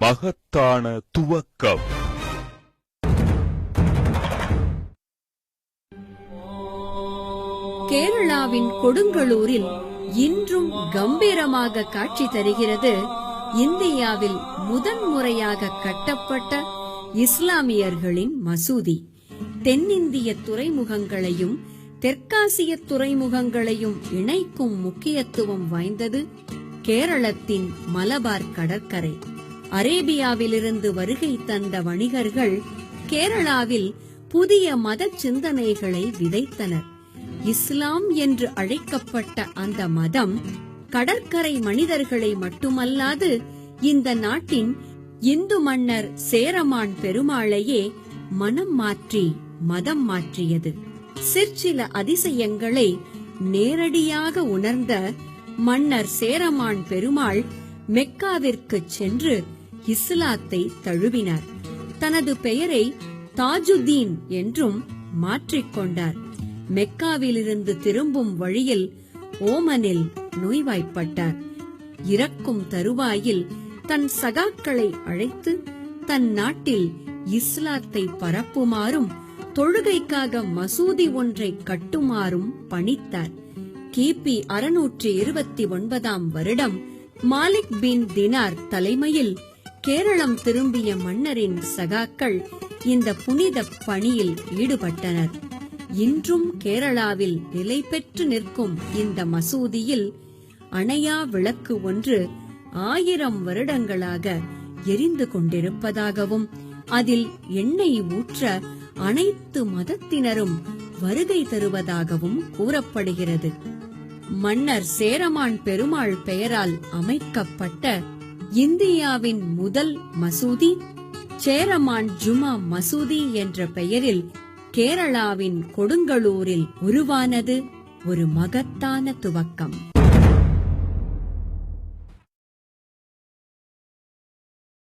மகத்தான துவக்கம். கேரளாவின் கொடுங்கலூரில் இன்றும் கம்பீரமாக காட்சி தருகிறது இந்தியாவில் முதன்முறையாக கட்டப்பட்ட இஸ்லாமியர்களின் மசூதி. தென்னிந்திய துறைமுகங்களையும் தெற்காசிய துறைமுகங்களையும் இணைக்கும் முக்கியத்துவம் வாய்ந்தது கேரளத்தின் மலபார் கடற்கரை. அரேபியாவிலிருந்து வருகை தந்த வணிகர்கள் கேரளாவில் புதிய மத சிந்தனைகளை விதைத்தனர். இஸ்லாம் என்று அழைக்கப்பட்ட அந்த மதம் கடற்கரை மனிதர்களை மட்டுமல்லாது இந்த நாட்டின் இந்து மன்னர் சேரமான் பெருமாளையே மனம் மாற்றி மதம் மாற்றியது. சிற்சில அதிசயங்களை நேரடியாக உணர்ந்த மன்னர் சேரமான் பெருமாள் மெக்காவிற்கு சென்று இஸ்லாத்தை தழுவினார். தனது பெயரை தாஜுதீன் என்றும் மாற்றிக்கொண்டார். மெக்காவிலிருந்து திரும்பும் வழியில் ஓமனில் நோய்வாய்ப்பட்டார். இறக்கும் தருவாயில் தன் சகாக்களை அழைத்து தன் நாட்டில் இஸ்லாத்தை பரப்புமாறும் தொழுகைக்காக மசூதி ஒன்றை கட்டுமாறும் பணித்தார். கிபி 629 வருடம் மாலிக் பின் தினார் தலைமையில் கேரளம் திரும்பிய மன்னரின் சகாக்கள் இந்த புனித பணியில் ஈடுபட்டனர். இன்றும் கேரளாவில் நிலை பெற்று நிற்கும் இந்த மசூதியில் அணையா விளக்கு ஒன்று 1000 வருடங்களாக எரிந்து கொண்டிருப்பதாகவும் அதில் எண்ணெய் ஊற்ற அனைத்து மதத்தினரும் வருகை தருவதாகவும் கூறப்படுகிறது. மன்னர் சேரமான் பெருமாள் பெயரால் அமைக்கப்பட்ட இந்தியாவின் முதல் மசூதி சேரமான் ஜுமா மசூதி என்ற பெயரில் கேரளாவின் கொடுங்கலூரில் உருவானது ஒரு மகத்தான துவக்கம்.